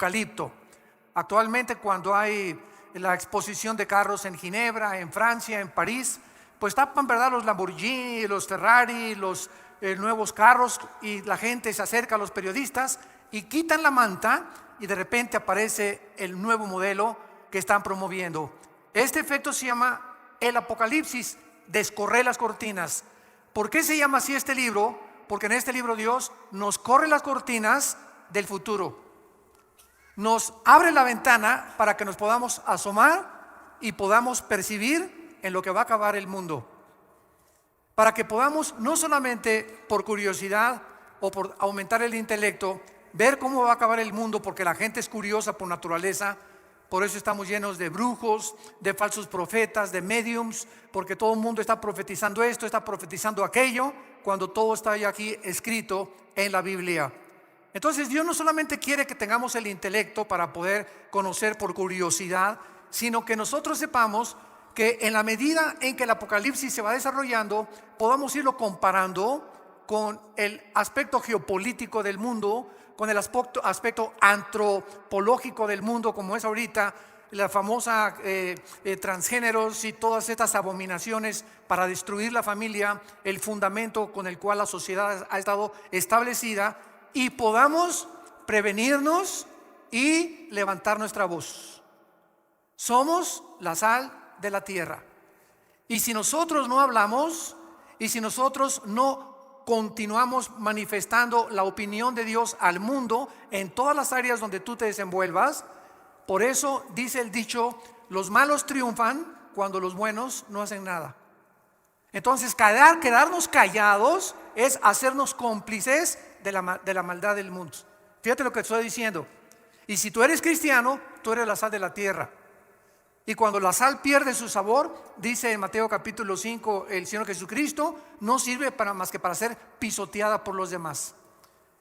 eucalipto. Actualmente, cuando hay la exposición de carros en Ginebra, en Francia, en París, pues tapan, ¿verdad?, los Lamborghini, los Ferrari, los nuevos carros, y la gente se acerca a los periodistas y quitan la manta y de repente aparece el nuevo modelo que están promoviendo. Este efecto se llama el apocalipsis, descorrer las cortinas. ¿Por qué se llama así este libro? Porque en este libro Dios nos corre las cortinas del futuro, nos abre la ventana para que nos podamos asomar y podamos percibir en lo que va a acabar el mundo, para que podamos, no solamente por curiosidad o por aumentar el intelecto, ver cómo va a acabar el mundo, porque la gente es curiosa por naturaleza. Por eso estamos llenos de brujos, de falsos profetas, de mediums, porque todo el mundo está profetizando esto, está profetizando aquello, cuando todo está ya aquí escrito en la Biblia. Entonces Dios no solamente quiere que tengamos el intelecto para poder conocer por curiosidad, sino que nosotros sepamos que en la medida en que el Apocalipsis se va desarrollando, podamos irlo comparando con el aspecto geopolítico del mundo, con el aspecto antropológico del mundo, como es ahorita la famosa transgéneros y todas estas abominaciones para destruir la familia, el fundamento con el cual la sociedad ha estado establecida, y podamos prevenirnos y levantar nuestra voz. Somos la sal de la tierra, y si nosotros no hablamos, y si nosotros no continuamos manifestando la opinión de Dios al mundo en todas las áreas donde tú te desenvuelvas, por eso dice el dicho: los malos triunfan cuando los buenos no hacen nada. Entonces quedarnos callados es hacernos cómplices de la maldad del mundo. Fíjate lo que estoy diciendo. Y si tú eres cristiano, tú eres la sal de la tierra. Y cuando la sal pierde su sabor, dice en Mateo capítulo 5 el Señor Jesucristo, no sirve más que para ser pisoteada por los demás.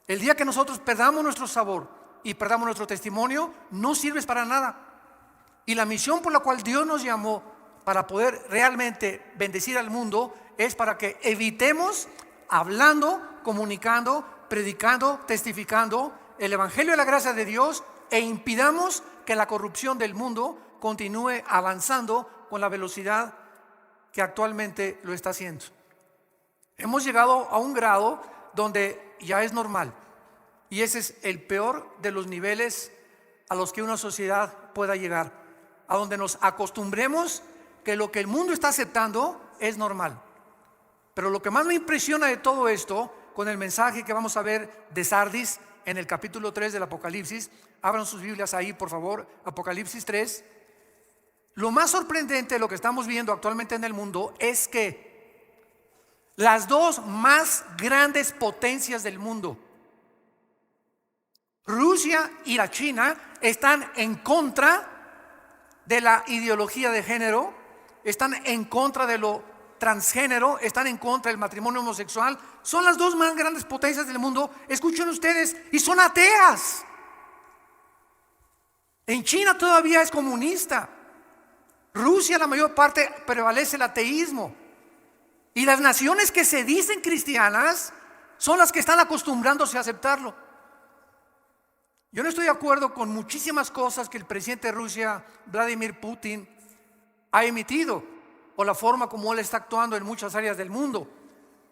El día que nosotros perdamos nuestro sabor y perdamos nuestro testimonio, no sirves para nada. Y la misión por la cual Dios nos llamó para poder realmente bendecir al mundo es para que evitemos hablando, comunicando, predicando, testificando el evangelio de la gracia de Dios, e impidamos que la corrupción del mundo continúe avanzando con la velocidad que actualmente lo está haciendo. Hemos llegado a un grado donde ya es normal, y ese es el peor de los niveles a los que una sociedad pueda llegar, a donde nos acostumbremos que lo que el mundo está aceptando es normal. Pero lo que más me impresiona de todo esto, con el mensaje que vamos a ver de Sardis en el capítulo 3 del Apocalipsis, abran sus Biblias ahí por favor, Apocalipsis 3. Lo más sorprendente de lo que estamos viendo actualmente en el mundo es que las dos más grandes potencias del mundo, Rusia y la China, están en contra de la ideología de género, están en contra de lo transgénero, están en contra del matrimonio homosexual. Son las dos más grandes potencias del mundo, escuchen ustedes, y son ateas. En China todavía es comunista. Rusia, la mayor parte, prevalece el ateísmo. Y las naciones que se dicen cristianas son las que están acostumbrándose a aceptarlo. Yo no estoy de acuerdo con muchísimas cosas que el presidente de Rusia, Vladimir Putin, ha emitido, o la forma como él está actuando en muchas áreas del mundo.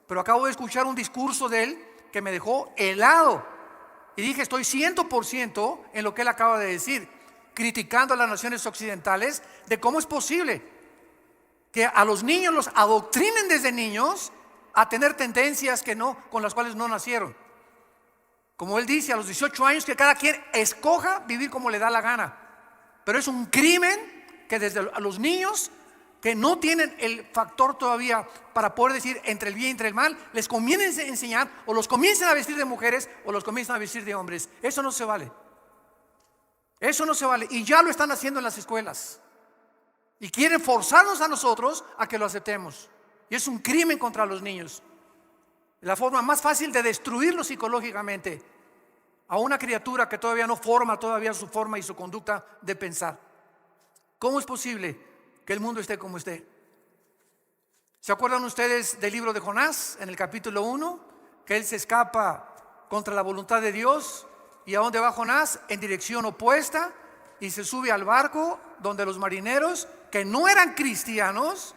Pero acabo de escuchar un discurso de él que me dejó helado. Y dije, estoy 100% en lo que él acaba de decir, criticando a las naciones occidentales de cómo es posible que a los niños los adoctrinen desde niños a tener tendencias con las cuales no nacieron. Como él dice, a los 18 años que cada quien escoja vivir como le da la gana. Pero es un crimen que desde a los niños que no tienen el factor todavía para poder decir entre el bien y entre el mal, les conviene enseñar, o los comiencen a vestir de mujeres o los comiencen a vestir de hombres. Eso no se vale. Eso no se vale, y ya lo están haciendo en las escuelas, y quieren forzarnos a nosotros a que lo aceptemos, y es un crimen contra los niños. La forma más fácil de destruirlo psicológicamente a una criatura que todavía no forma todavía su forma y su conducta de pensar. ¿Cómo es posible que el mundo esté como esté? ¿Se acuerdan ustedes del libro de Jonás en el capítulo 1? Que él se escapa contra la voluntad de Dios ¿Y a dónde va Jonás? En dirección opuesta, y se sube al barco donde los marineros, que no eran cristianos,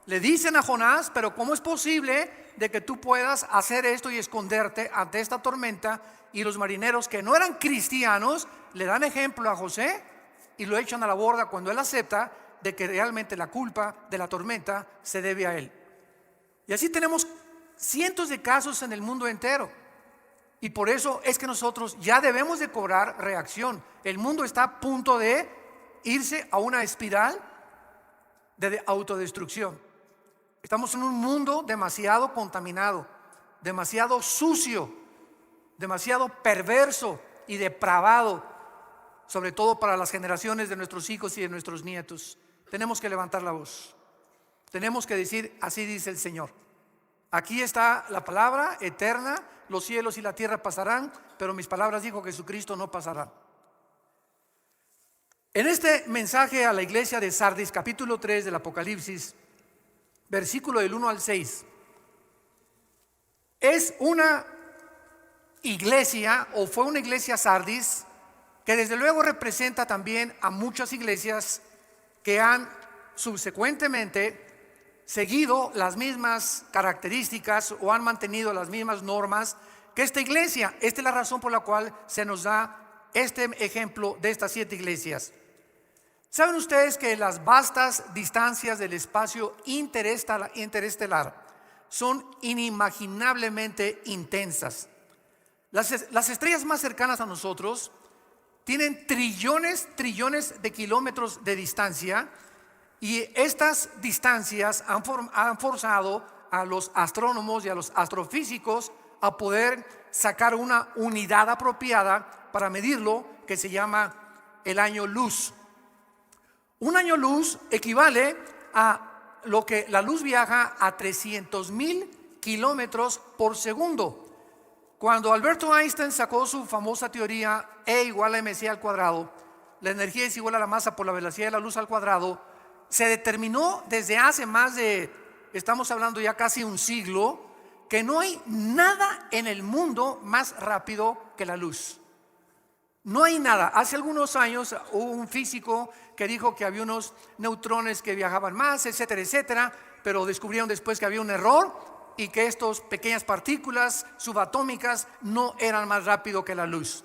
le dicen a Jonás: pero ¿cómo es posible de que tú puedas hacer esto y esconderte ante esta tormenta? Y los marineros, que no eran cristianos, le dan ejemplo a José y lo echan a la borda cuando él acepta de que realmente la culpa de la tormenta se debe a él. Y así tenemos cientos de casos en el mundo entero. Y por eso es que nosotros ya debemos de cobrar reacción. El mundo está a punto de irse a una espiral de autodestrucción. Estamos en un mundo demasiado contaminado, demasiado sucio, demasiado perverso y depravado, sobre todo para las generaciones de nuestros hijos y de nuestros nietos. Tenemos que levantar la voz. Tenemos que decir: así dice el Señor. Aquí está la palabra eterna. Los cielos y la tierra pasarán, pero mis palabras, dijo Jesucristo, no pasarán. En este mensaje a la iglesia de Sardis, capítulo 3 del Apocalipsis, versículo del 1 al 6, es una iglesia, o fue una iglesia Sardis, que desde luego representa también a muchas iglesias que han subsecuentemente seguido las mismas características o han mantenido las mismas normas que esta iglesia. Esta es la razón por la cual se nos da este ejemplo de estas 7 iglesias. ¿Saben ustedes que las vastas distancias del espacio interestelar son inimaginablemente intensas? Las estrellas más cercanas a nosotros tienen trillones de kilómetros de distancia, y estas distancias han forzado a los astrónomos y a los astrofísicos a poder sacar una unidad apropiada para medirlo, que se llama el año luz. Un año luz equivale a lo que la luz viaja a 300,000 kilómetros por segundo. Cuando Alberto Einstein sacó su famosa teoría E igual a mc al cuadrado, la energía es igual a la masa por la velocidad de la luz al cuadrado, se determinó desde hace estamos hablando ya casi un siglo, que no hay nada en el mundo más rápido que la luz. No hay nada. Hace algunos años hubo un físico que dijo que había unos neutrones que viajaban más, etcétera, etcétera, pero descubrieron después que había un error y que estas pequeñas partículas subatómicas no eran más rápido que la luz.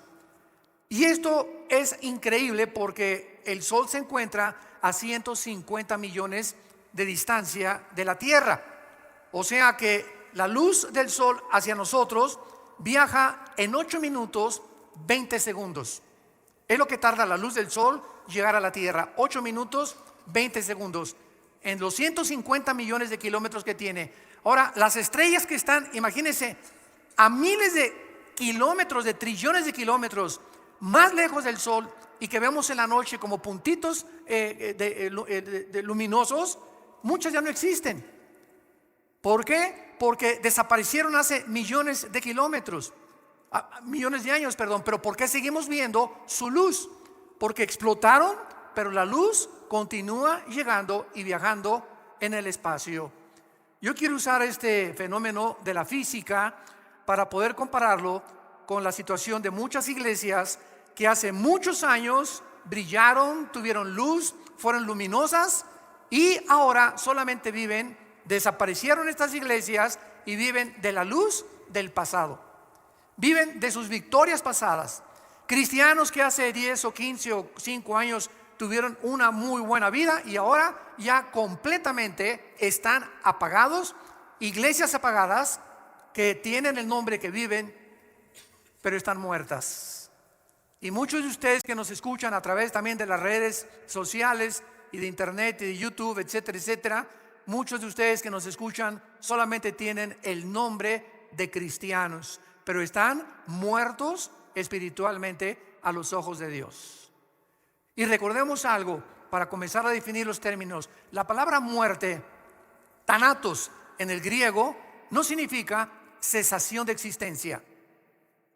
Y esto es increíble porque el Sol se encuentra a 150 millones de distancia de la Tierra. O sea que la luz del Sol hacia nosotros viaja en 8 minutos 20 segundos. Es lo que tarda la luz del Sol llegar a la Tierra. 8 minutos 20 segundos en los 150 millones de kilómetros que tiene. Ahora, las estrellas que están, imagínense, a miles de kilómetros, de trillones de kilómetros más lejos del Sol, y que vemos en la noche como puntitos luminosos, muchas ya no existen. ¿Por qué? Porque desaparecieron hace millones de kilómetros, millones de años, perdón. Pero ¿por qué seguimos viendo su luz? Porque explotaron, pero la luz continúa llegando y viajando en el espacio. Yo quiero usar este fenómeno de la física para poder compararlo con la situación de muchas iglesias que hace muchos años brillaron, tuvieron luz, fueron luminosas, y ahora solamente desaparecieron estas iglesias y viven de la luz del pasado. Viven de sus victorias pasadas. Cristianos que hace 10 o 15 o 5 años tuvieron una muy buena vida y ahora ya completamente están apagados. Iglesias apagadas que tienen el nombre, que viven, pero están muertas. Y muchos de ustedes que nos escuchan a través también de las redes sociales y de internet y de YouTube, etcétera, etcétera, muchos de ustedes que nos escuchan solamente tienen el nombre de cristianos, pero están muertos espiritualmente a los ojos de Dios. Y recordemos algo para comenzar a definir los términos. La palabra muerte, thanatos en el griego, no significa cesación de existencia.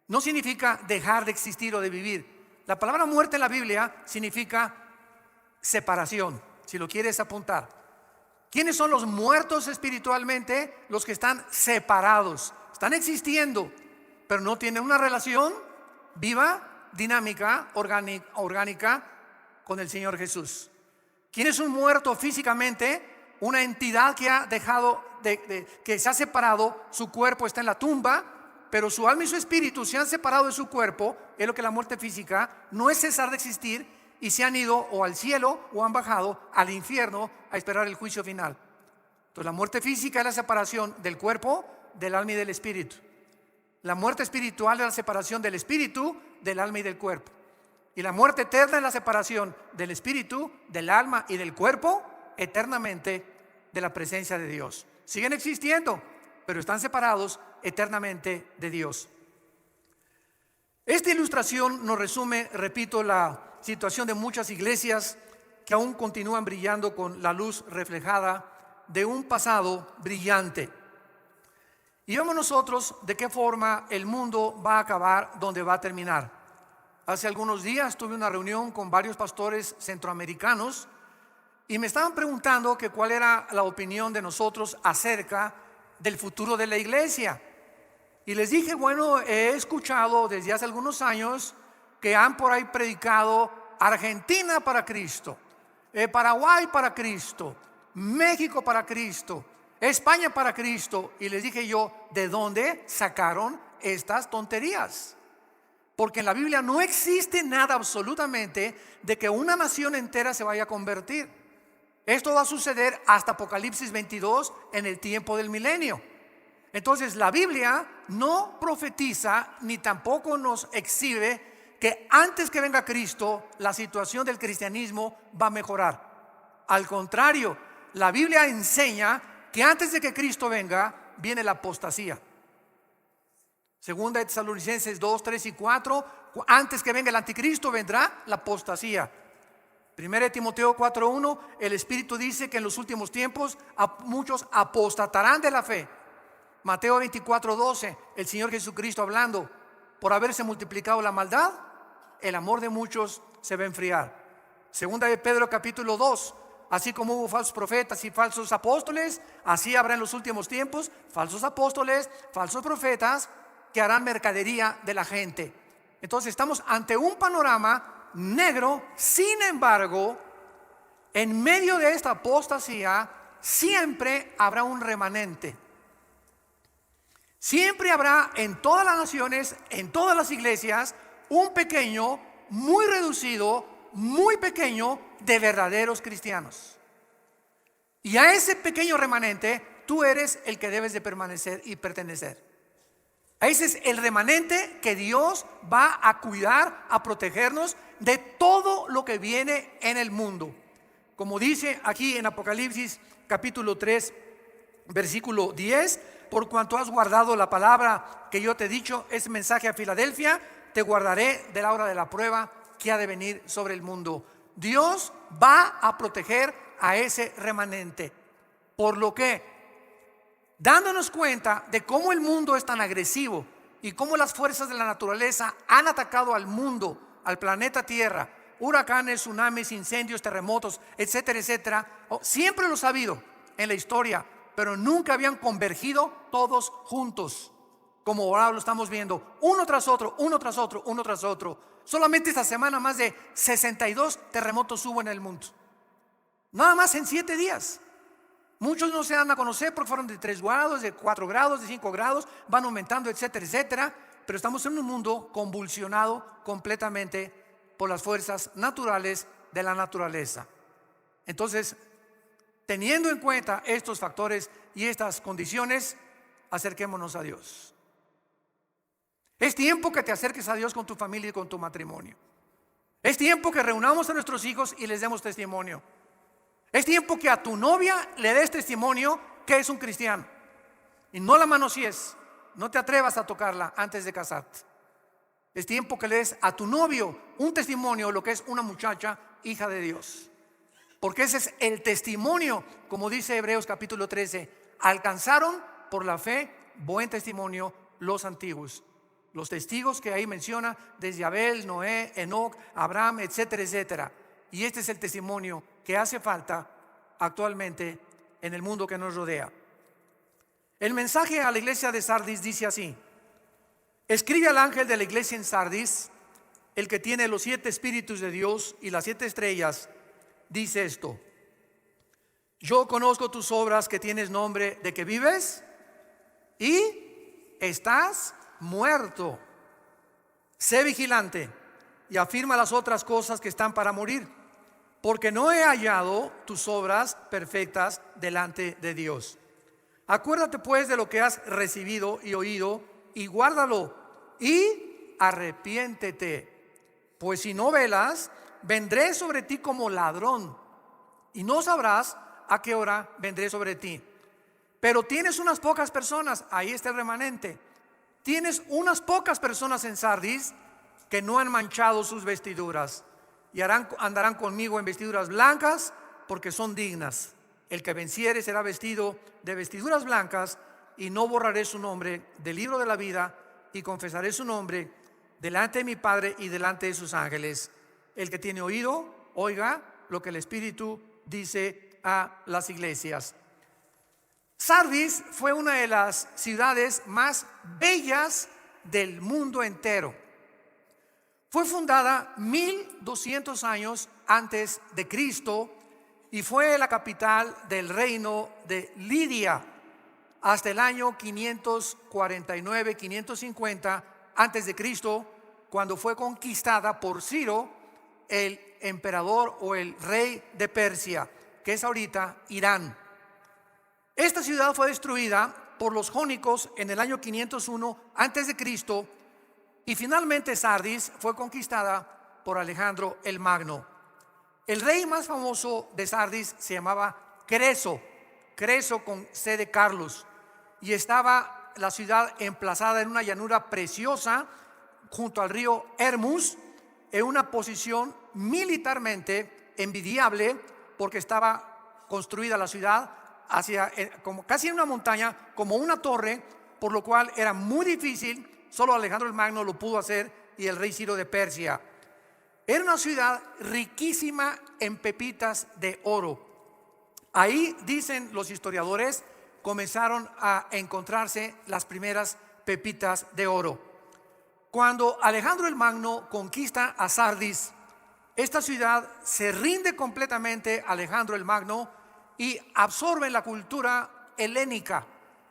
No significa dejar de existir o de vivir. La palabra muerte en la Biblia significa separación, si lo quieres apuntar. ¿Quiénes son los muertos espiritualmente? Los que están separados. Están existiendo, pero no tienen una relación viva dinámica, orgánica con el Señor Jesús. ¿Quién es un muerto físicamente? Una entidad que ha dejado, que se ha separado, su cuerpo está en la tumba, pero su alma y su espíritu se han separado de su cuerpo. Es lo que la muerte física no es cesar de existir, y se han ido o al cielo o han bajado al infierno a esperar el juicio final. Entonces la muerte física es la separación del cuerpo, del alma y del espíritu. La muerte espiritual es la separación del espíritu, del alma y del cuerpo. Y la muerte eterna es la separación del espíritu, del alma y del cuerpo eternamente de la presencia de Dios. Siguen existiendo, pero están separados eternamente de Dios. Esta ilustración nos resume, repito, la situación de muchas iglesias que aún continúan brillando con la luz reflejada de un pasado brillante. Y vemos nosotros de qué forma el mundo va a acabar, dónde va a terminar. Hace algunos días tuve una reunión con varios pastores centroamericanos y me estaban preguntando que cuál era la opinión de nosotros acerca del futuro de la iglesia. Y les dije, bueno, he escuchado desde hace algunos años que han por ahí predicado Argentina para Cristo, Paraguay para Cristo, México para Cristo, España para Cristo. Y les dije yo, ¿de dónde sacaron estas tonterías? Porque en la Biblia no existe nada absolutamente de que una nación entera se vaya a convertir. Esto va a suceder hasta Apocalipsis 22 en el tiempo del milenio. Entonces la Biblia no profetiza ni tampoco nos exhibe que antes que venga Cristo la situación del cristianismo va a mejorar. Al contrario, la Biblia enseña que antes de que Cristo venga viene la apostasía. Segunda de Tesalonicenses 2, 3 y 4, antes que venga el anticristo vendrá la apostasía. Primera de Timoteo 4, 1, el Espíritu dice que en los últimos tiempos muchos apostatarán de la fe. Mateo 24, 12, el Señor Jesucristo hablando, por haberse multiplicado la maldad, el amor de muchos se va a enfriar. Segunda de Pedro capítulo 2, así como hubo falsos profetas y falsos apóstoles, así habrá en los últimos tiempos falsos apóstoles, falsos profetas, que harán mercadería de la gente. Entonces estamos ante un panorama negro. Sin embargo, en medio de esta apostasía siempre habrá un remanente. Siempre habrá en todas las naciones, en todas las iglesias, un pequeño, muy reducido, muy pequeño de verdaderos cristianos. Y a ese pequeño remanente tú eres el que debes de permanecer y pertenecer. Ese es el remanente que Dios va a cuidar, a protegernos de todo lo que viene en el mundo. Como dice aquí en Apocalipsis capítulo 3, versículo 10, por cuanto has guardado la palabra que yo te he dicho, ese mensaje a Filadelfia, te guardaré de la hora de la prueba que ha de venir sobre el mundo. Dios va a proteger a ese remanente. Por lo que, dándonos cuenta de cómo el mundo es tan agresivo y cómo las fuerzas de la naturaleza han atacado al mundo, al planeta Tierra, huracanes, tsunamis, incendios, terremotos, etcétera, etcétera, siempre los ha habido en la historia, pero nunca habían convergido todos juntos, como ahora lo estamos viendo, uno tras otro, uno tras otro, uno tras otro. Solamente esta semana más de 62 terremotos hubo en el mundo, nada más en 7 días. Muchos no se dan a conocer porque fueron de 3 grados, de 4 grados, de 5 grados, van aumentando, etcétera, etcétera. Pero estamos en un mundo convulsionado completamente por las fuerzas naturales de la naturaleza. Entonces, teniendo en cuenta estos factores y estas condiciones, acerquémonos a Dios. Es tiempo que te acerques a Dios con tu familia y con tu matrimonio. Es tiempo que reunamos a nuestros hijos y les demos testimonio. Es tiempo que a tu novia le des testimonio que es un cristiano. Y no la manosees, no te atrevas a tocarla antes de casarte. Es tiempo que le des a tu novio un testimonio de lo que es una muchacha hija de Dios. Porque ese es el testimonio, como dice Hebreos capítulo 13. Alcanzaron por la fe buen testimonio los antiguos. Los testigos que ahí menciona desde Abel, Noé, Enoc, Abraham, etcétera, etcétera. Y este es el testimonio que hace falta actualmente en el mundo que nos rodea. El mensaje a la iglesia de Sardis dice así: escribe al ángel de la iglesia en Sardis, el que tiene los 7 espíritus de Dios y las 7 estrellas, dice esto: yo conozco tus obras, que tienes nombre de que vives y estás muerto. Sé vigilante y afirma las otras cosas que están para morir, porque no he hallado tus obras perfectas delante de Dios. Acuérdate pues de lo que has recibido y oído, y guárdalo, y arrepiéntete. Pues si no velas, vendré sobre ti como ladrón, y no sabrás a qué hora vendré sobre ti. Pero tienes unas pocas personas, ahí está el remanente. Tienes unas pocas personas en Sardis que no han manchado sus vestiduras, y andarán conmigo en vestiduras blancas, porque son dignas. El que venciere será vestido de vestiduras blancas, y no borraré su nombre del libro de la vida, y confesaré su nombre delante de mi Padre y delante de sus ángeles. El que tiene oído, oiga lo que el Espíritu dice a las iglesias. Sardis fue una de las ciudades más bellas del mundo entero. Fue fundada 1200 años antes de Cristo y fue la capital del reino de Lidia hasta el año 549-550 antes de Cristo, cuando fue conquistada por Ciro, el emperador o el rey de Persia, que es ahorita Irán. Esta ciudad fue destruida por los jónicos en el año 501 antes de Cristo, y finalmente Sardis fue conquistada por Alejandro el Magno. El rey más famoso de Sardis se llamaba Creso con C de Carlos, y estaba la ciudad emplazada en una llanura preciosa junto al río Hermus, en una posición militarmente envidiable, porque estaba construida la ciudad hacia, como casi en una montaña, como una torre, por lo cual era muy difícil. Solo Alejandro el Magno lo pudo hacer, y el rey Ciro de Persia. Era una ciudad riquísima en pepitas de oro. Ahí, dicen los historiadores, comenzaron a encontrarse las primeras pepitas de oro. Cuando Alejandro el Magno conquista a Sardis, esta ciudad se rinde completamente a Alejandro el Magno y absorbe la cultura helénica,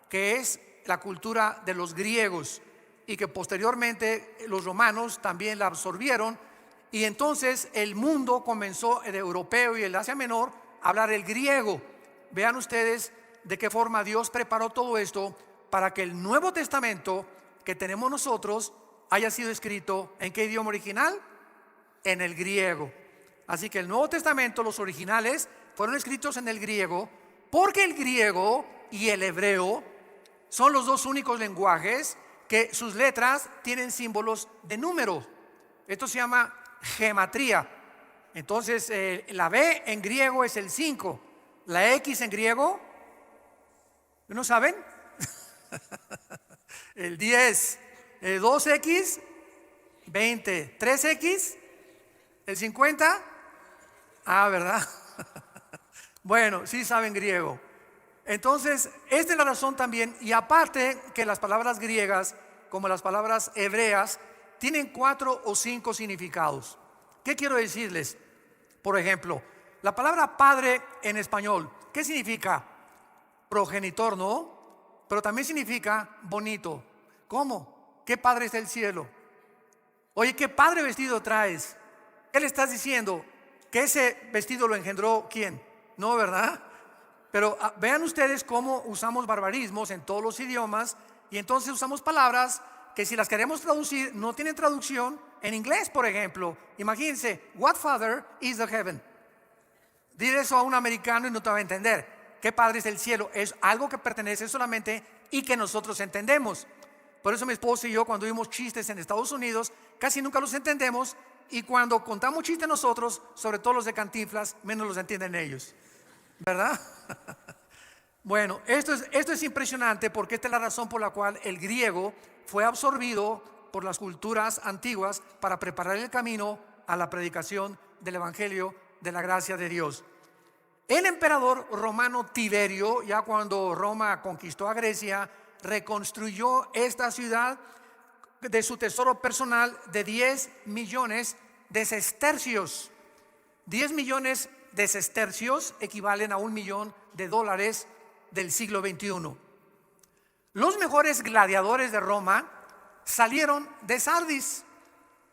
que es la cultura de los griegos, y que posteriormente los romanos también la absorbieron, y entonces el mundo comenzó, el europeo y el Asia Menor, a hablar el griego. Vean ustedes de qué forma Dios preparó todo esto para que el Nuevo Testamento que tenemos nosotros haya sido escrito ¿en qué idioma original? En el griego. Así que el Nuevo Testamento, los originales, fueron escritos en el griego, porque el griego y el hebreo son los dos únicos lenguajes que sus letras tienen símbolos de números. Esto se llama gematría. Entonces la B en griego es el 5, la X en griego, ¿no saben? El 10, el 2X, 20, 3X, el 50. Ah, ¿verdad? Bueno, sí saben griego. Entonces, esta es la razón también, y aparte que las palabras griegas, como las palabras hebreas, tienen 4 o 5 significados. ¿Qué quiero decirles? Por ejemplo, la palabra padre en español, ¿qué significa? Progenitor, ¿no? Pero también significa bonito. ¿Cómo? ¿Qué padre es del cielo? Oye, ¿qué padre vestido traes? ¿Qué le estás diciendo? ¿Que ese vestido lo engendró quién? No, ¿verdad? Pero vean ustedes cómo usamos barbarismos en todos los idiomas, y entonces usamos palabras que, si las queremos traducir, no tienen traducción en inglés. Por ejemplo, imagínense, what father is the heaven? Dile eso a un americano y no te va a entender. ¿Qué padre es el cielo? Es algo que pertenece solamente y que nosotros entendemos. Por eso mi esposa y yo, cuando oímos chistes en Estados Unidos, casi nunca los entendemos, y cuando contamos chistes nosotros, sobre todo los de Cantinflas, menos los entienden ellos, ¿verdad? Bueno, esto es impresionante, porque esta es la razón por la cual el griego fue absorbido por las culturas antiguas para preparar el camino a la predicación del evangelio de la gracia de Dios. El emperador romano Tiberio, ya cuando Roma conquistó a Grecia, reconstruyó esta ciudad de su tesoro personal de 10 millones de sestercios. 10 millones de sestercios equivalen a $1.000.000 del siglo XXI. Los mejores gladiadores de Roma salieron de Sardis,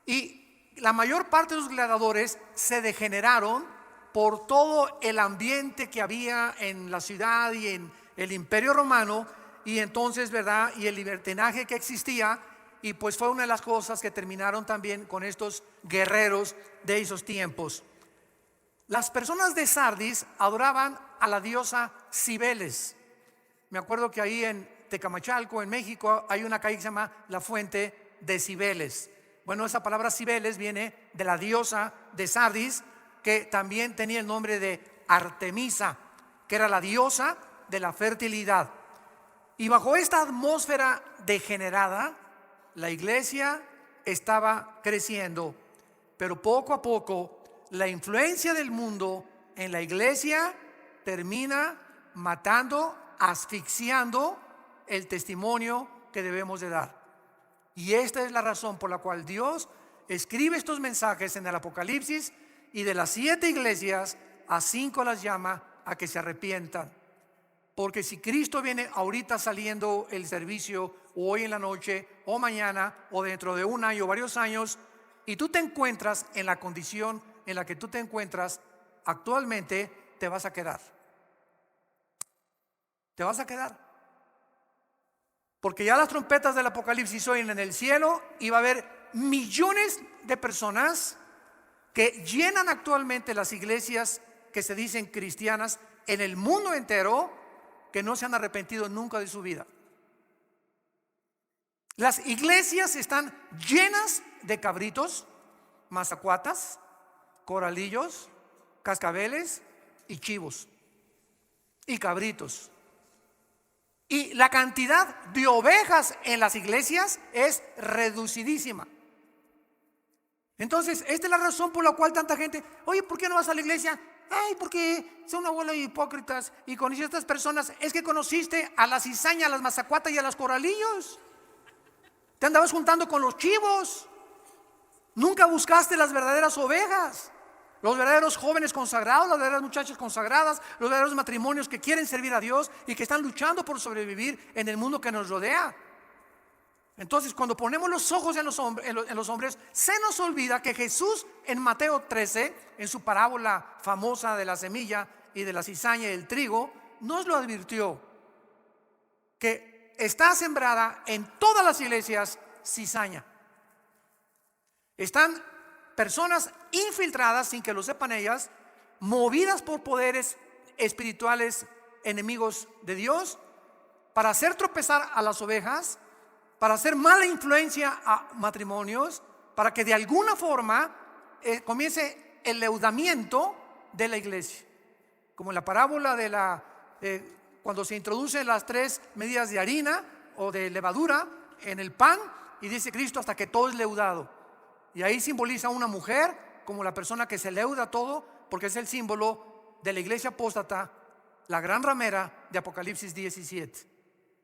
y la mayor parte de los gladiadores se degeneraron por todo el ambiente que había en la ciudad y en el Imperio Romano, y entonces, ¿verdad?, y el libertinaje que existía, y pues fue una de las cosas que terminaron también con estos guerreros de esos tiempos. Las personas de Sardis adoraban a la diosa Cibeles. Me acuerdo que ahí en Tecamachalco, en México, hay una calle que se llama la Fuente de Cibeles. Bueno, esa palabra Cibeles viene de la diosa de Sardis, que también tenía el nombre de Artemisa, que era la diosa de la fertilidad. Y bajo esta atmósfera degenerada, la iglesia estaba creciendo, pero poco a poco la influencia del mundo en la iglesia termina matando, asfixiando el testimonio que debemos de dar. Y esta es la razón por la cual Dios escribe estos mensajes en el Apocalipsis, y de las 7 iglesias a 5 las llama a que se arrepientan. Porque si Cristo viene ahorita saliendo el servicio, o hoy en la noche, o mañana, o dentro de un año o varios años, y tú te encuentras en la condición en la que tú te encuentras actualmente, te vas a quedar. Te vas a quedar. Porque ya las trompetas del Apocalipsis oyen en el cielo, y va a haber millones de personas que llenan actualmente las iglesias que se dicen cristianas en el mundo entero, que no se han arrepentido nunca de su vida. Las iglesias están llenas de cabritos, mazacuatas, coralillos, cascabeles y chivos y cabritos. Y la cantidad de ovejas en las iglesias es reducidísima. Entonces, esta es la razón por la cual tanta gente, oye, ¿por qué no vas a la iglesia? Ay, porque son una bola de hipócritas. Y conocí a estas personas. Es que conociste a la cizaña, a las mazacuatas y a los coralillos. Te andabas juntando con los chivos. Nunca buscaste las verdaderas ovejas, los verdaderos jóvenes consagrados, las verdaderas muchachas consagradas, los verdaderos matrimonios que quieren servir a Dios y que están luchando por sobrevivir en el mundo que nos rodea. Entonces, cuando ponemos los ojos en los hombres, se nos olvida que Jesús en Mateo 13, en su parábola famosa de la semilla y de la cizaña y el trigo, nos lo advirtió, que está sembrada en todas las iglesias cizaña. Están personas infiltradas, sin que lo sepan ellas, movidas por poderes espirituales enemigos de Dios, para hacer tropezar a las ovejas, para hacer mala influencia a matrimonios, para que de alguna forma comience el leudamiento de la iglesia. Como en la parábola de cuando se introducen las 3 medidas de harina o de levadura en el pan, y dice Cristo hasta que todo es leudado. Y ahí simboliza a una mujer como la persona que se leuda todo, porque es el símbolo de la iglesia apóstata, la gran ramera de Apocalipsis 17.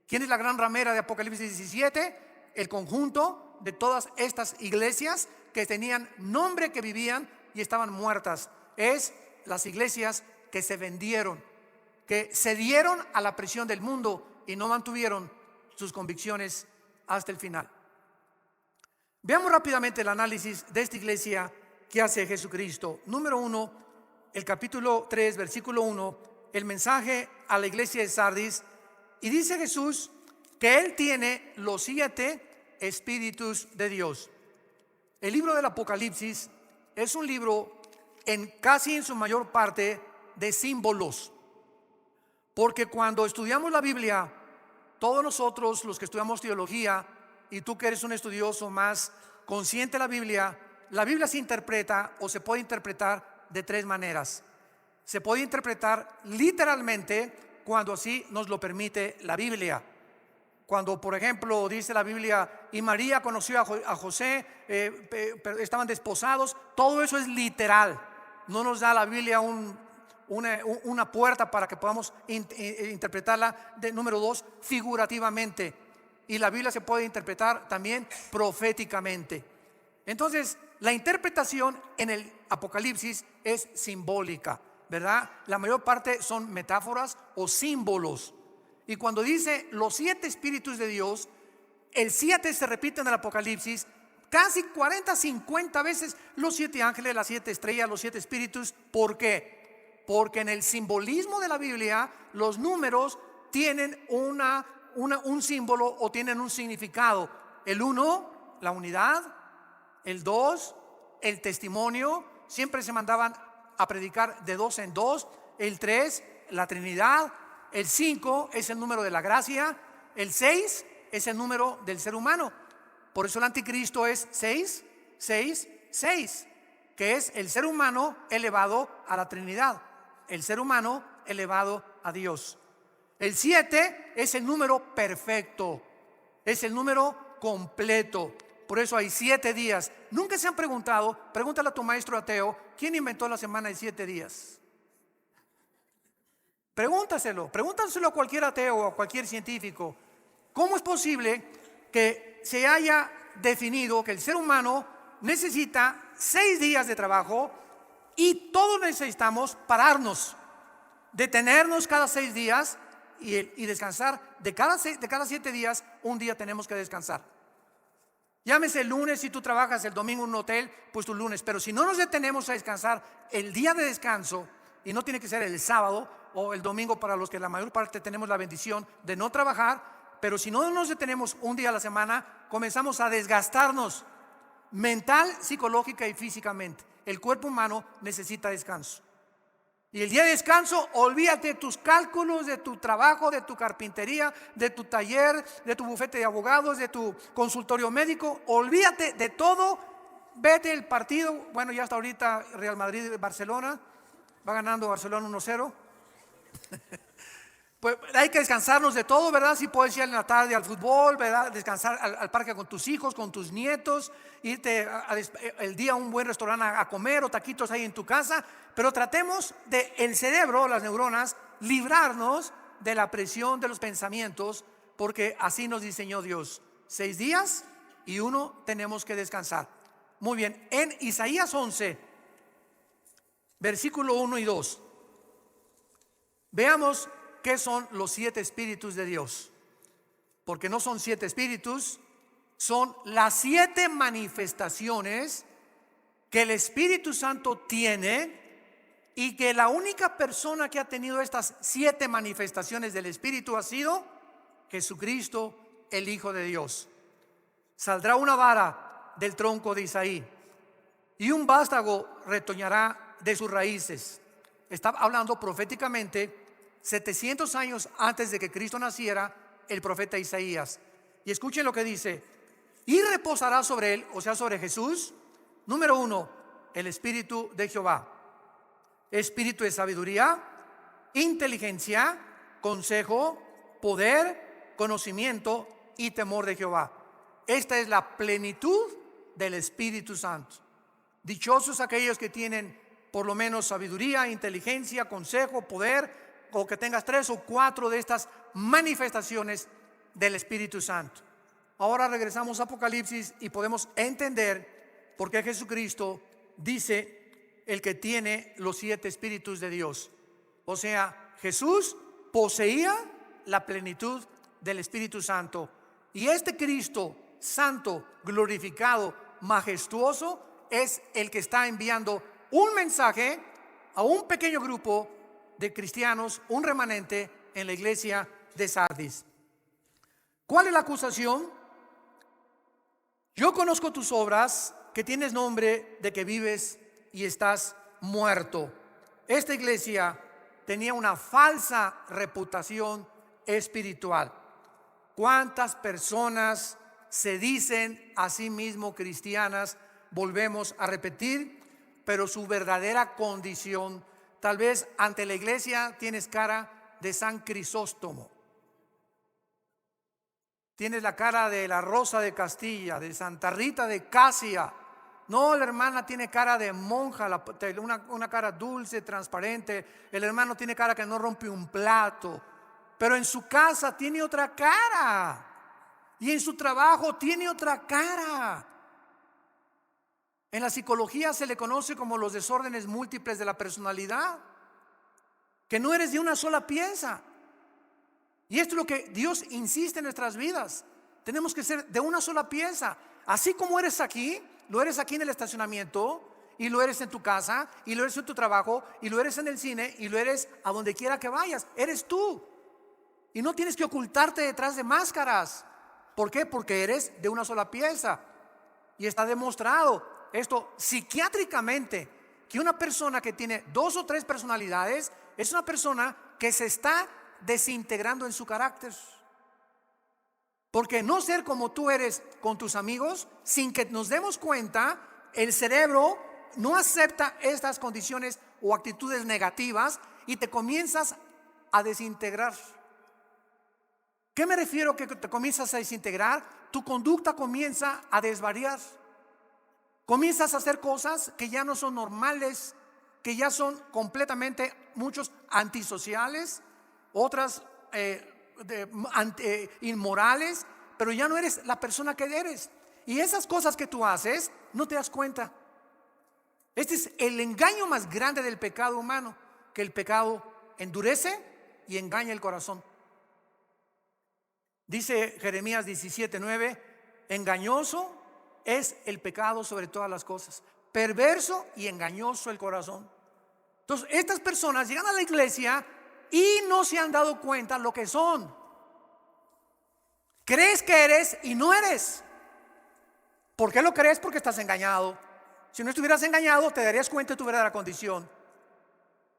¿Quién es la gran ramera de Apocalipsis 17? El conjunto de todas estas iglesias que tenían nombre, que vivían y estaban muertas. Es las iglesias que se vendieron, que cedieron a la presión del mundo y no mantuvieron sus convicciones hasta el final. Veamos rápidamente el análisis de esta iglesia que hace Jesucristo. Número 1, el capítulo 3, versículo 1, el mensaje a la iglesia de Sardis. Y dice Jesús que Él tiene los 7 espíritus de Dios. El libro del Apocalipsis es un libro casi en su mayor parte de símbolos. Porque cuando estudiamos la Biblia, todos nosotros los que estudiamos teología, y tú que eres un estudioso más consciente de la Biblia se interpreta o se puede interpretar de 3 maneras. Se puede interpretar literalmente cuando así nos lo permite la Biblia. Cuando, por ejemplo, dice la Biblia, y María conoció a José, estaban desposados, todo eso es literal. No nos da la Biblia una puerta para que podamos interpretarla. Número 2, figurativamente. y la Biblia se puede interpretar también proféticamente. Entonces, la interpretación en el Apocalipsis es simbólica, ¿verdad? La mayor parte son metáforas o símbolos. Y cuando dice los 7 espíritus de Dios, el 7 se repite en el Apocalipsis casi 40, 50 veces. Los 7 ángeles, las 7 estrellas, los 7 espíritus. ¿Por qué? Porque en el simbolismo de la Biblia los números tienen un símbolo o tienen un significado. El 1, la unidad. El 2, el testimonio. Siempre se mandaban a predicar de 2 en 2. El 3, la Trinidad. El 5 es el número de la gracia. El 6 es el número del ser humano. Por eso el anticristo es 6, 6, 6, que es el ser humano elevado a la Trinidad, el ser humano elevado a Dios. El 7 es el número perfecto, es el número completo. Por eso hay 7 días. Nunca se han preguntado, pregúntale a tu maestro ateo, ¿quién inventó la semana de 7 días? Pregúntaselo a cualquier ateo o a cualquier científico. ¿Cómo es posible que se haya definido que el ser humano necesita 6 días de trabajo y todos necesitamos pararnos, detenernos cada 6 días y descansar? De cada 7 días, un día tenemos que descansar. Llámese el lunes, si tú trabajas el domingo en un hotel, pues tu lunes. Pero si no nos detenemos a descansar, el día de descanso, y no tiene que ser el sábado o el domingo para los que la mayor parte tenemos la bendición de no trabajar, pero si no nos detenemos un día a la semana, comenzamos a desgastarnos mental, psicológica y físicamente. El cuerpo humano necesita descanso. Y el día de descanso, olvídate de tus cálculos, de tu trabajo, de tu carpintería, de tu taller, de tu bufete de abogados, de tu consultorio médico. Olvídate de todo. Vete el partido. Bueno, ya hasta ahorita Real Madrid, Barcelona. Va ganando Barcelona 1-0. Pues hay que descansarnos de todo, ¿verdad? Si puedes ir en la tarde al fútbol, ¿verdad? Descansar al parque con tus hijos, con tus nietos, irte el día a un buen restaurante a comer o taquitos ahí en tu casa. Pero tratemos de el cerebro, las neuronas, librarnos de la presión de los pensamientos, porque así nos diseñó Dios. 6 días y 1 tenemos que descansar. Muy bien, en Isaías 11, versículo 1 y 2, veamos ¿qué son los 7 espíritus de Dios? Porque no son 7 espíritus, son las 7 manifestaciones que el Espíritu Santo tiene, y que la única persona que ha tenido estas 7 manifestaciones del Espíritu ha sido Jesucristo, el Hijo de Dios. Saldrá una vara del tronco de Isaí y un vástago retoñará de sus raíces. Está hablando proféticamente 700 años antes de que Cristo naciera, el profeta Isaías. Y escuchen lo que dice: y reposará sobre él, o sea, sobre Jesús, número 1, el Espíritu de Jehová, espíritu de sabiduría, inteligencia, consejo, poder, conocimiento y temor de Jehová. Esta es la plenitud del Espíritu Santo. Dichosos aquellos que tienen por lo menos sabiduría, inteligencia, consejo, poder, o que tengas 3 o 4 de estas manifestaciones del Espíritu Santo. Ahora regresamos a Apocalipsis y podemos entender por qué Jesucristo dice el que tiene los 7 espíritus de Dios. O sea, Jesús poseía la plenitud del Espíritu Santo. Y este Cristo santo, glorificado, majestuoso, es el que está enviando un mensaje a un pequeño grupo de cristianos, un remanente en la iglesia de Sardis. ¿Cuál es la acusación? Yo conozco tus obras, que tienes nombre de que vives y estás muerto. Esta iglesia tenía una falsa reputación espiritual. ¿Cuántas personas se dicen a sí mismo cristianas? Volvemos a repetir, pero su verdadera condición, tal vez ante la iglesia tienes cara de San Crisóstomo, tienes la cara de la Rosa de Castilla, de Santa Rita de Casia. No, la hermana tiene cara de monja, una cara dulce, transparente. El hermano tiene cara que no rompe un plato, pero en su casa tiene otra cara. y en su trabajo tiene otra cara. En la psicología se le conoce como los desórdenes múltiples de la personalidad, que no eres de una sola pieza. Y esto es lo que Dios insiste en nuestras vidas. Tenemos que ser de una sola pieza. Así como eres aquí, lo eres aquí en el estacionamiento, y lo eres en tu casa, y lo eres en tu trabajo, y lo eres en el cine, y lo eres a donde quiera que vayas. Eres tú. Y no tienes que ocultarte detrás de máscaras. ¿Por qué? Porque eres de una sola pieza. Y está demostrado esto psiquiátricamente, que una persona que tiene 2 o 3 personalidades es una persona que se está desintegrando en su carácter. Porque no ser como tú eres con tus amigos, sin que nos demos cuenta, el cerebro no acepta estas condiciones o actitudes negativas y te comienzas a desintegrar. ¿Qué me refiero que te comienzas a desintegrar? Tu conducta comienza a desvariar. Comienzas a hacer cosas que ya no son normales, que ya son completamente, muchos antisociales, otras inmorales, pero ya no eres la persona que eres. Y esas cosas que tú haces, no te das cuenta. Este es el engaño más grande del pecado humano, que el pecado endurece y engaña el corazón. Dice Jeremías 17:9, engañoso es el pecado sobre todas las cosas, perverso y engañoso el corazón. Entonces estas personas llegan a la iglesia y no se han dado cuenta lo que son. Crees que eres y no eres. ¿Por qué lo crees? Porque estás engañado. Si no estuvieras engañado, te darías cuenta de tu verdadera condición.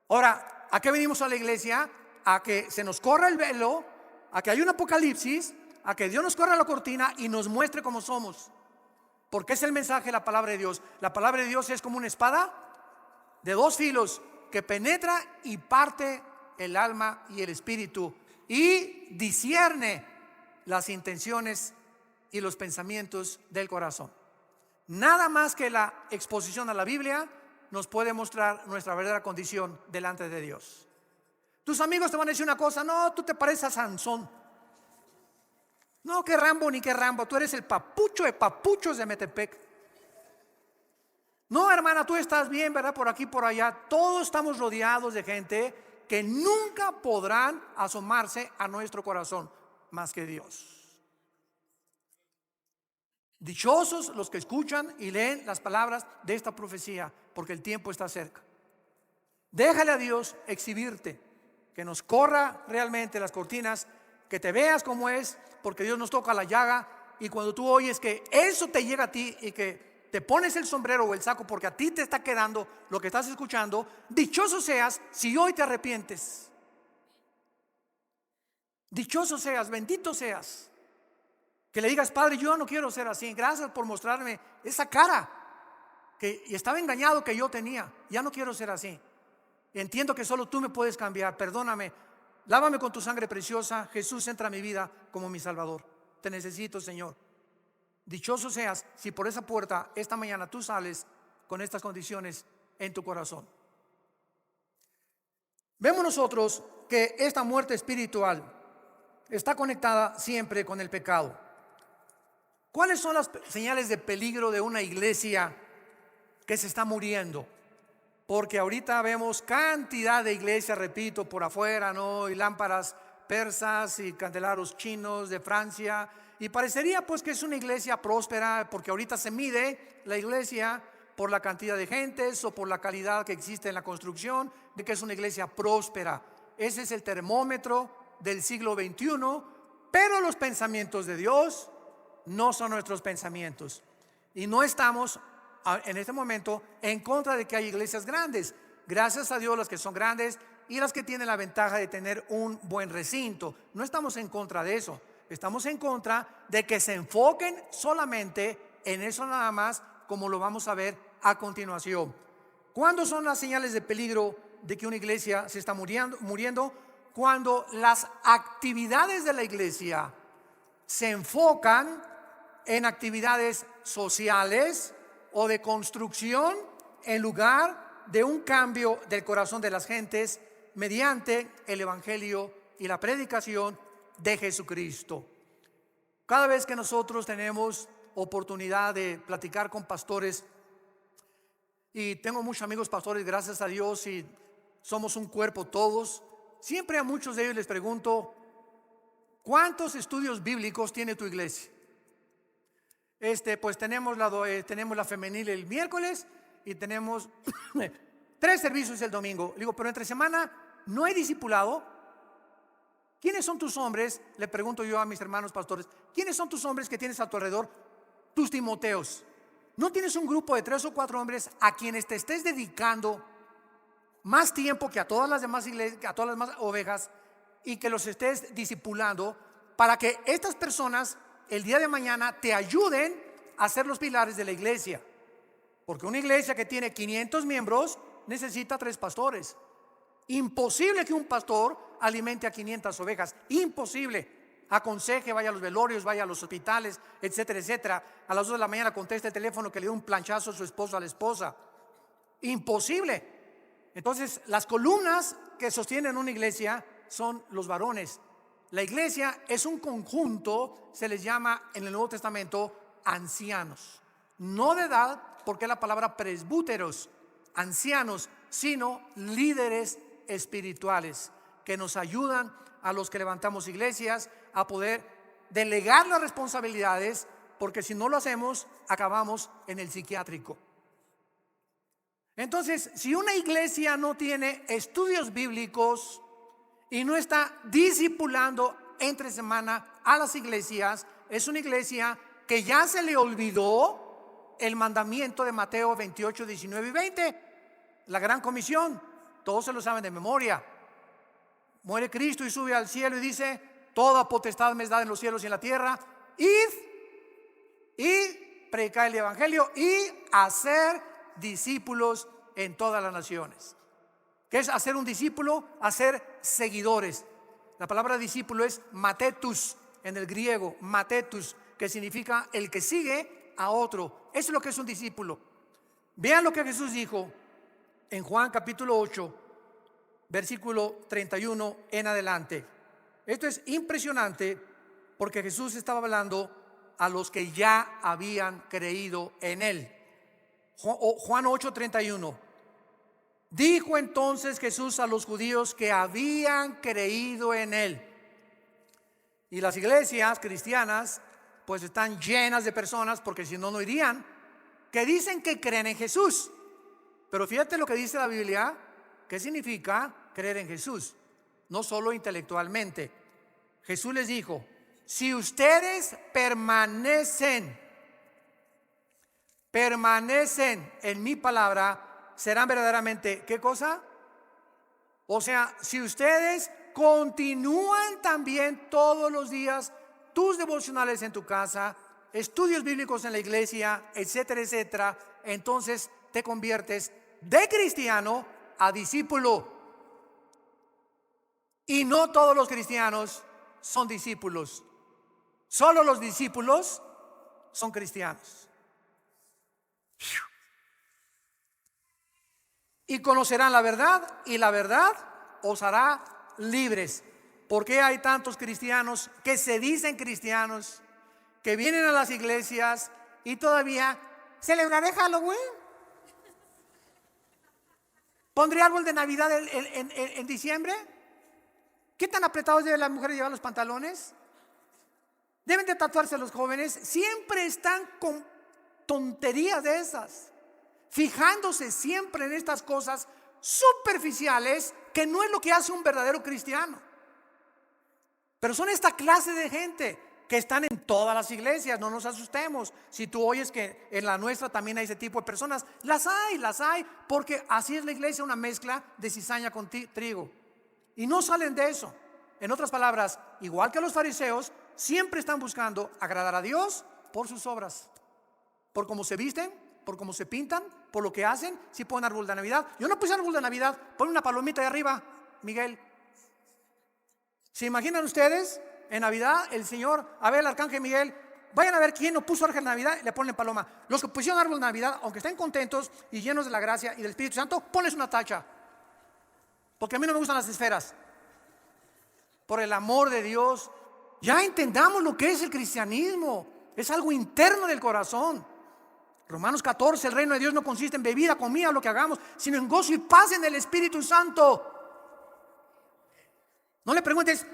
Ahora, ¿a qué venimos a la iglesia? A que se nos corra el velo, a que haya un apocalipsis, a que Dios nos corra la cortina y nos muestre cómo somos. Porque es el mensaje de la palabra de Dios. La palabra de Dios es como una espada de 2 filos que penetra y parte el alma y el espíritu y discierne las intenciones y los pensamientos del corazón. Nada más que la exposición a la Biblia nos puede mostrar nuestra verdadera condición delante de Dios. Tus amigos te van a decir una cosa: no, tú te pareces a Sansón. No, que Rambo ni que Rambo, tú eres el papucho de papuchos de Metepec. No, hermana, tú estás bien, ¿verdad? Por aquí, por allá. Todos estamos rodeados de gente que nunca podrán asomarse a nuestro corazón más que Dios. Dichosos los que escuchan y leen las palabras de esta profecía, porque el tiempo está cerca. Déjale a Dios exhibirte, que nos corra realmente las cortinas, que te veas como es, porque Dios nos toca la llaga. Y cuando tú oyes que eso te llega a ti y que te pones el sombrero o el saco porque a ti te está quedando lo que estás escuchando, dichoso seas si hoy te arrepientes. Dichoso seas, bendito seas, que le digas: Padre, yo no quiero ser así, gracias por mostrarme esa cara que estaba engañado que yo tenía. Ya no quiero ser así. Entiendo que solo tú me puedes cambiar. Perdóname, lávame con tu sangre preciosa. Jesús, entra a mi vida como mi Salvador. Te necesito, Señor. Dichoso seas si por esa puerta esta mañana tú sales con estas condiciones en tu corazón. Vemos nosotros que esta muerte espiritual está conectada siempre con el pecado. ¿Cuáles son las señales de peligro de una iglesia que se está muriendo? Porque ahorita vemos cantidad de iglesias, repito, por afuera, ¿no? Y lámparas persas y candelabros chinos de Francia. Y parecería pues que es una iglesia próspera, porque ahorita se mide la iglesia por la cantidad de gentes o por la calidad que existe en la construcción, de que es una iglesia próspera. Ese es el termómetro del siglo XXI, pero los pensamientos de Dios no son nuestros pensamientos. Y no estamos en este momento en contra de que haya iglesias grandes. Gracias a Dios las que son grandes y las que tienen la ventaja de tener un buen recinto. No estamos en contra de eso. Estamos en contra de que se enfoquen solamente en eso nada más, como lo vamos a ver a continuación. ¿Cuándo son las señales de peligro de que una iglesia se está muriendo? Cuando las actividades de la iglesia se enfocan en actividades sociales o de construcción en lugar de un cambio del corazón de las gentes mediante el evangelio y la predicación de Jesucristo. Cada vez que nosotros tenemos oportunidad de platicar con pastores, y tengo muchos amigos pastores, gracias a Dios, y somos un cuerpo todos, siempre a muchos de ellos les pregunto: ¿cuántos estudios bíblicos tiene tu iglesia? Pues tenemos la femenil el miércoles y tenemos 3 servicios el domingo. Le digo, pero entre semana no hay discipulado. ¿Quiénes son tus hombres? Le pregunto yo a mis hermanos pastores, ¿quiénes son tus hombres que tienes a tu alrededor? Tus Timoteos. ¿No tienes un grupo de 3 o 4 hombres a quienes te estés dedicando más tiempo que a todas las demás iglesias, que a todas las demás ovejas, y que los estés discipulando para que estas personas el día de mañana te ayuden a ser los pilares de la iglesia? Porque una iglesia que tiene 500 miembros necesita 3 pastores. Imposible que un pastor alimente a 500 ovejas. Imposible. Aconseje, vaya a los velorios, vaya a los hospitales, etcétera, etcétera. A las 2 de la mañana conteste el teléfono que le dio un planchazo a su esposo, a la esposa. Imposible. Entonces, las columnas que sostienen una iglesia son los varones. La iglesia es un conjunto, se les llama en el Nuevo Testamento ancianos. No de edad, porque la palabra presbúteros, ancianos, sino líderes espirituales que nos ayudan a los que levantamos iglesias a poder delegar las responsabilidades, porque si no lo hacemos acabamos en el psiquiátrico. Entonces, si una iglesia no tiene estudios bíblicos y no está discipulando entre semana a las iglesias, es una iglesia que ya se le olvidó el mandamiento de Mateo 28, 19 y 20, la gran comisión. Todos se lo saben de memoria. Muere Cristo y sube al cielo y dice: toda potestad me es dada en los cielos y en la tierra. Id y predicad el evangelio y hacer discípulos en todas las naciones. ¿Qué es hacer un discípulo? Hacer seguidores. La palabra discípulo es matetus en el griego, matetus, que significa el que sigue a otro. Eso es lo que es un discípulo. Vean lo que Jesús dijo en Juan capítulo 8, versículo 31 en adelante. Esto es impresionante porque Jesús estaba hablando a los que ya habían creído en él. Juan 8, 31. Dijo entonces Jesús a los judíos que habían creído en él. Y las iglesias cristianas pues están llenas de personas, porque si no, no irían, que dicen que creen en Jesús. Pero fíjate lo que dice la Biblia. ¿Qué significa creer en Jesús? No solo intelectualmente. Jesús les dijo: si ustedes permanecen en mi palabra, serán verdaderamente, ¿qué cosa? O sea, si ustedes continúan también todos los días tus devocionales en tu casa, estudios bíblicos en la iglesia, etcétera, etcétera, entonces te conviertes de cristiano a discípulo. Y no todos los cristianos son discípulos. Solo los discípulos son cristianos. Y conocerán la verdad, y la verdad os hará libres. ¿Por qué hay tantos cristianos que se dicen cristianos, que vienen a las iglesias y todavía celebraré Halloween? ¿Pondré árbol de Navidad en diciembre? ¿Qué tan apretados deben las mujeres llevar los pantalones? ¿Deben de tatuarse los jóvenes? Siempre están con tonterías de esas, fijándose siempre en estas cosas superficiales que no es lo que hace un verdadero cristiano. Pero son esta clase de gente que están en todas las iglesias. No nos asustemos si tú oyes que en la nuestra también hay ese tipo de personas. Las hay, porque así es la iglesia, una mezcla de cizaña con trigo. Y no salen de eso. En otras palabras, igual que los fariseos, siempre están buscando agradar a Dios por sus obras, por cómo se visten, por cómo se pintan, por lo que hacen. Si ponen árbol de Navidad, yo no puse árbol de Navidad, pon una palomita de arriba, Miguel. ¿Se imaginan ustedes en Navidad el Señor, a ver, el arcángel Miguel, vayan a ver quién no puso árbol de Navidad y le ponen paloma? Los que pusieron árbol de Navidad, aunque estén contentos y llenos de la gracia y del Espíritu Santo, ponles una tacha, porque a mí no me gustan las esferas. Por el amor de Dios, Ya entendamos lo que es el cristianismo. Es algo interno del corazón. Romanos 14, el reino de Dios no consiste en bebida, comida, lo que hagamos, sino en gozo y paz en el Espíritu Santo. No le preguntes,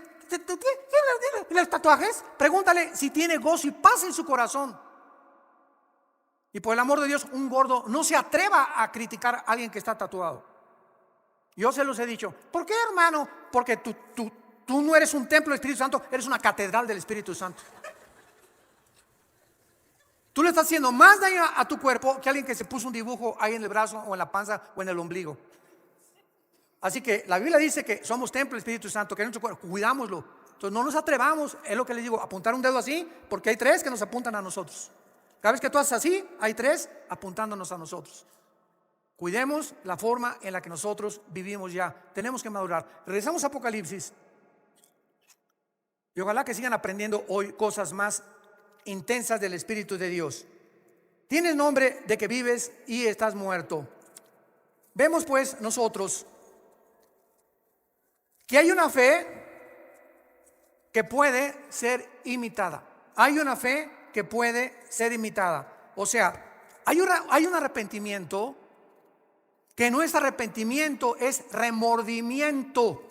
¿tiene tatuajes? Pregúntale si tiene gozo y paz en su corazón. Y por el amor de Dios, un gordo no se atreva a criticar a alguien que está tatuado. Yo se los he dicho. ¿Por qué, hermano? Porque tú no eres un templo del Espíritu Santo, eres una catedral del Espíritu Santo. Tú le estás haciendo más daño a tu cuerpo que alguien que se puso un dibujo ahí en el brazo o en la panza o en el ombligo. Así que la Biblia dice que somos templo del Espíritu Santo, que es nuestro cuerpo, cuidámoslo. Entonces no nos atrevamos, es lo que les digo, apuntar un dedo así, porque hay 3 que nos apuntan a nosotros. Cada vez que tú haces así, hay 3 apuntándonos a nosotros. Cuidemos la forma en la que nosotros vivimos ya. Tenemos que madurar. Regresamos a Apocalipsis. Y ojalá que sigan aprendiendo hoy cosas más intensas del Espíritu de Dios. Tienes nombre de que vives y estás muerto. Vemos pues nosotros que hay una fe que puede ser imitada. Hay una fe que puede ser imitada. O sea, hay un arrepentimiento que no es arrepentimiento, es remordimiento.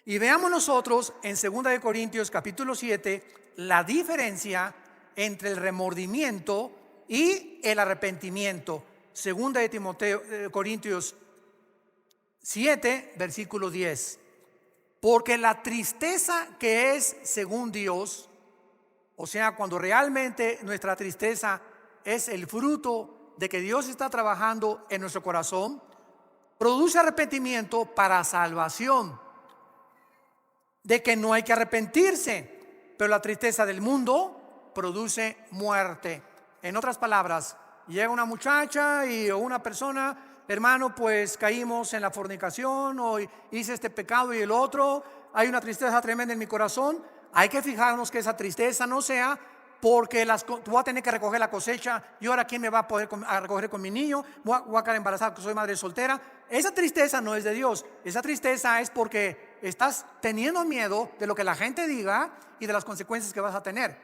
Y veamos nosotros en 2 Corintios capítulo 7 la diferencia entre el remordimiento y el arrepentimiento. 2 Corintios 7, versículo 10. Porque la tristeza que es según Dios, o sea, cuando realmente nuestra tristeza es el fruto de que Dios está trabajando en nuestro corazón, produce arrepentimiento para salvación, de que no hay que arrepentirse, pero la tristeza del mundo produce muerte. En otras palabras, llega una muchacha o una persona, hermano, pues caímos en la fornicación o hice este pecado y el otro, hay una tristeza tremenda en mi corazón. Hay que fijarnos que esa tristeza no sea porque tú vas a tener que recoger la cosecha y ahora quién me va a poder recoger con mi niño, voy a quedar embarazada porque soy madre soltera. Esa tristeza no es de Dios. Esa tristeza es porque estás teniendo miedo de lo que la gente diga y de las consecuencias que vas a tener.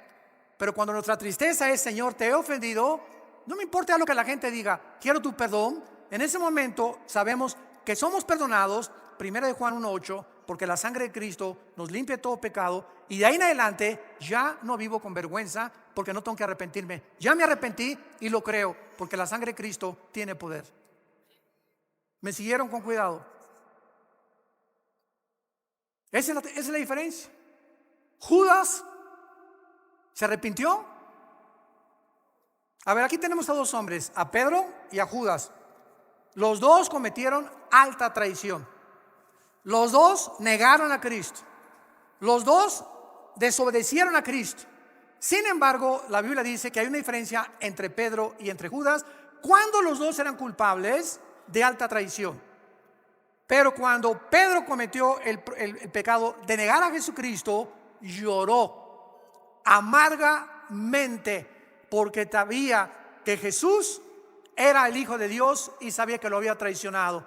Pero cuando nuestra tristeza es, Señor, te he ofendido, no me importa lo que la gente diga, quiero tu perdón. En ese momento sabemos que somos perdonados, 1 Juan 1:8, porque la sangre de Cristo nos limpia de todo pecado, y de ahí en adelante ya no vivo con vergüenza porque no tengo que arrepentirme. Ya me arrepentí y lo creo porque la sangre de Cristo tiene poder. ¿Me siguieron con cuidado? Esa es la diferencia. Judas se arrepintió. A ver, aquí tenemos a 2 hombres, a Pedro y a Judas. Los 2 cometieron alta traición. Los 2 negaron a Cristo. Los 2 desobedecieron a Cristo. Sin embargo, la Biblia dice que hay una diferencia entre Pedro y entre Judas cuando los 2 eran culpables de alta traición. Pero cuando Pedro cometió el pecado de negar a Jesucristo, lloró amargamente porque sabía que Jesús era el Hijo de Dios y sabía que lo había traicionado.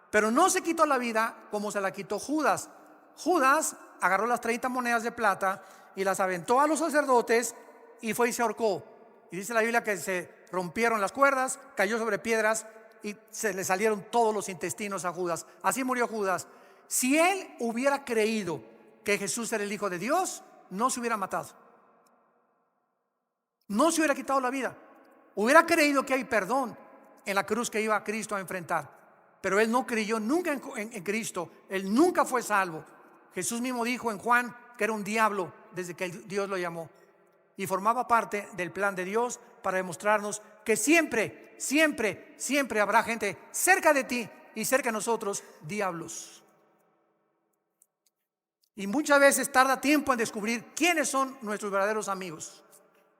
Pero no se quitó la vida como se la quitó Judas. Judas agarró las 30 monedas de plata y las aventó a los sacerdotes y fue y se ahorcó. Y dice la Biblia que se rompieron las cuerdas, cayó sobre piedras y se le salieron todos los intestinos a Judas. Así murió Judas. Si él hubiera creído que Jesús era el Hijo de Dios, no se hubiera matado. No se hubiera quitado la vida. Hubiera creído que hay perdón en la cruz que iba Cristo a enfrentar. Pero él no creyó nunca en Cristo. Él nunca fue salvo. Jesús mismo dijo en Juan que era un diablo desde que Dios lo llamó. Y formaba parte del plan de Dios para demostrarnos que siempre, siempre, siempre habrá gente cerca de ti y cerca de nosotros, diablos. Y muchas veces tarda tiempo en descubrir quiénes son nuestros verdaderos amigos.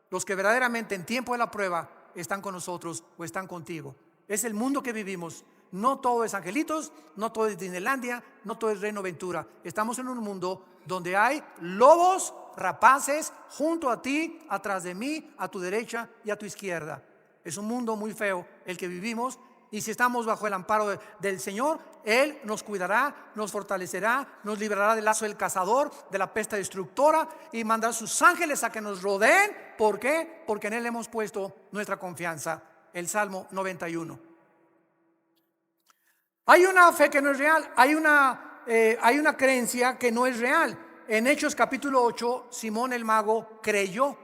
Los que verdaderamente en tiempo de la prueba están con nosotros o están contigo. Es el mundo que vivimos. No todo es angelitos, no todo es Disneylandia, no todo es Reino Ventura. Estamos en un mundo donde hay lobos rapaces junto a ti, atrás de mí, a tu derecha y a tu izquierda. Es un mundo muy feo el que vivimos Y si estamos bajo el amparo del Señor, Él nos cuidará, nos fortalecerá, nos librará del lazo del cazador, de la peste destructora, y mandará sus ángeles a que nos rodeen. ¿Por qué? Porque en Él hemos puesto nuestra confianza. El Salmo 91. Hay una fe que no es real, hay una creencia que no es real. En Hechos capítulo 8, Simón el mago creyó.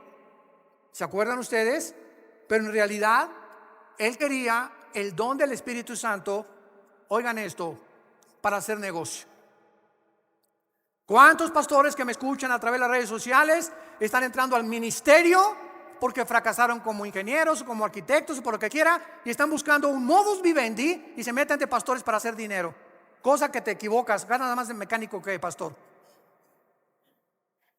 ¿Se acuerdan ustedes? Pero en realidad él quería el don del Espíritu Santo, oigan esto, para hacer negocio. ¿Cuántos pastores que me escuchan a través de las redes sociales están entrando al ministerio porque fracasaron como ingenieros, como arquitectos o por lo que quiera, y están buscando un modus vivendi y se meten de pastores para hacer dinero? Cosa que te equivocas, gana nada más de mecánico que de pastor.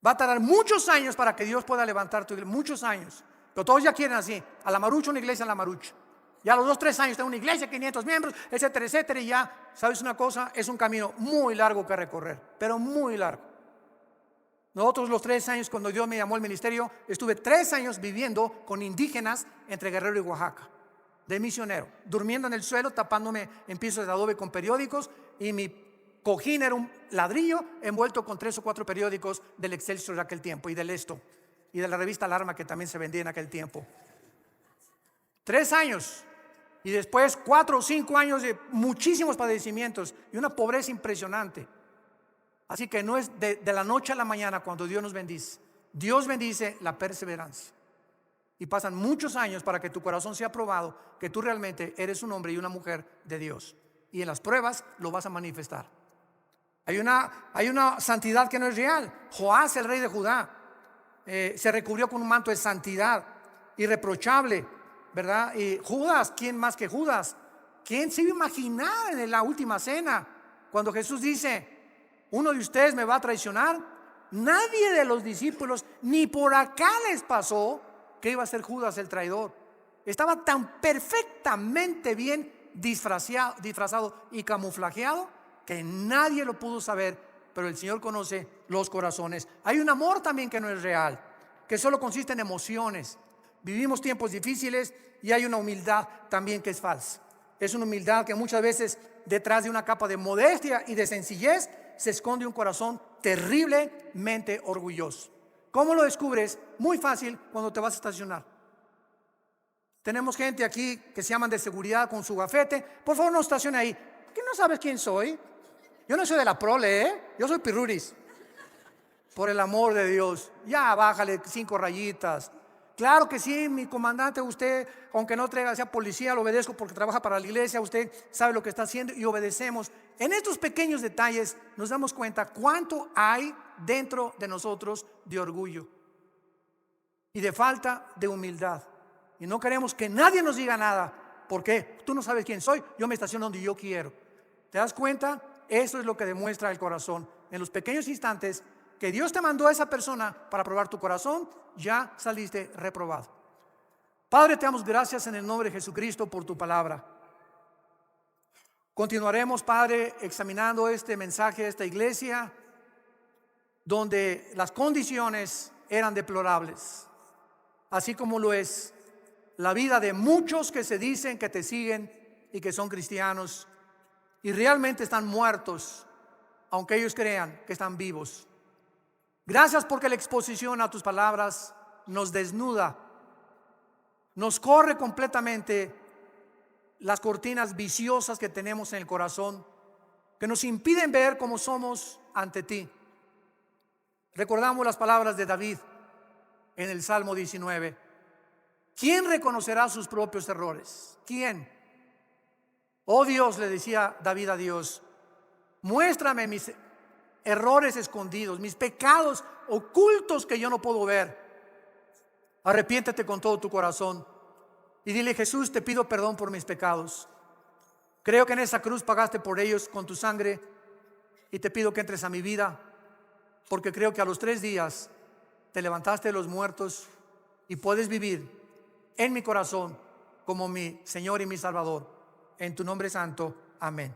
Va a tardar muchos años para que Dios pueda levantar tu iglesia, muchos años. Pero todos ya quieren así, a la marucha, una iglesia a la marucha. Ya a los 2, 3 años tengo una iglesia, 500 miembros, etcétera, etcétera. Y ya, ¿sabes una cosa? Es un camino muy largo que recorrer, pero muy largo. Nosotros los 3 años, cuando Dios me llamó al ministerio, estuve 3 años viviendo con indígenas entre Guerrero y Oaxaca, de misionero, durmiendo en el suelo, tapándome en pisos de adobe con periódicos, y mi cojín era un ladrillo envuelto con 3 o 4 periódicos del Excelsior de aquel tiempo, y del Esto, y de la revista Alarma, que también se vendía en aquel tiempo. 3 años, y después 4 o 5 años de muchísimos padecimientos y una pobreza impresionante. Así que no es de la noche a la mañana cuando Dios nos bendice. Dios bendice la perseverancia. Y pasan muchos años para que tu corazón sea probado, que tú realmente eres un hombre y una mujer de Dios. Y en las pruebas lo vas a manifestar. Hay una santidad que no es real. Joás, el rey de Judá, se recubrió con un manto de santidad irreprochable, ¿verdad? Y Judas, ¿quién más que Judas? ¿Quién se iba a imaginar en la última cena cuando Jesús dice: uno de ustedes me va a traicionar? Nadie de los discípulos ni por acá les pasó que iba a ser Judas el traidor. Estaba tan perfectamente bien disfrazado y camuflajeado que nadie lo pudo saber, pero el Señor conoce los corazones. Hay un amor también que no es real, que solo consiste en emociones. Vivimos tiempos difíciles y hay una humildad también que es falsa. Es una humildad que muchas veces detrás de una capa de modestia y de sencillez se esconde un corazón terriblemente orgulloso. ¿Cómo lo descubres? Muy fácil, cuando te vas a estacionar. Tenemos gente aquí que se llaman de seguridad con su gafete. Por favor, no estacione ahí. ¿Qué no sabes quién soy? Yo no soy de la prole, yo soy Piruris. Por el amor de Dios, ya bájale 5 rayitas. Claro que sí, mi comandante, usted, aunque no traiga, sea policía, lo obedezco porque trabaja para la iglesia, usted sabe lo que está haciendo y obedecemos. En estos pequeños detalles nos damos cuenta cuánto hay dentro de nosotros de orgullo y de falta de humildad. Y no queremos que nadie nos diga nada. ¿Por qué? Tú no sabes quién soy, yo me estaciono donde yo quiero. ¿Te das cuenta? Eso es lo que demuestra el corazón. En los pequeños instantes que Dios te mandó a esa persona para probar tu corazón, ya saliste reprobado. Padre, te damos gracias en el nombre de Jesucristo por tu palabra. Continuaremos, Padre, examinando este mensaje de esta iglesia, donde las condiciones eran deplorables, así como lo es la vida de muchos que se dicen que te siguen y que son cristianos y realmente están muertos, aunque ellos crean que están vivos. Gracias porque la exposición a tus palabras nos desnuda, nos corre completamente las cortinas viciosas que tenemos en el corazón, que nos impiden ver cómo somos ante ti. Recordamos las palabras de David en el Salmo 19. ¿Quién reconocerá sus propios errores? ¿Quién? Oh Dios, le decía David a Dios, muéstrame mis errores escondidos, mis pecados ocultos que yo no puedo ver. Arrepiéntete con todo tu corazón y dile: Jesús, te pido perdón por mis pecados. Creo que en esa cruz pagaste por ellos con tu sangre y te pido que entres a mi vida, porque creo que a los 3 días te levantaste de los muertos y puedes vivir en mi corazón como mi Señor y mi Salvador. En tu nombre santo, amén.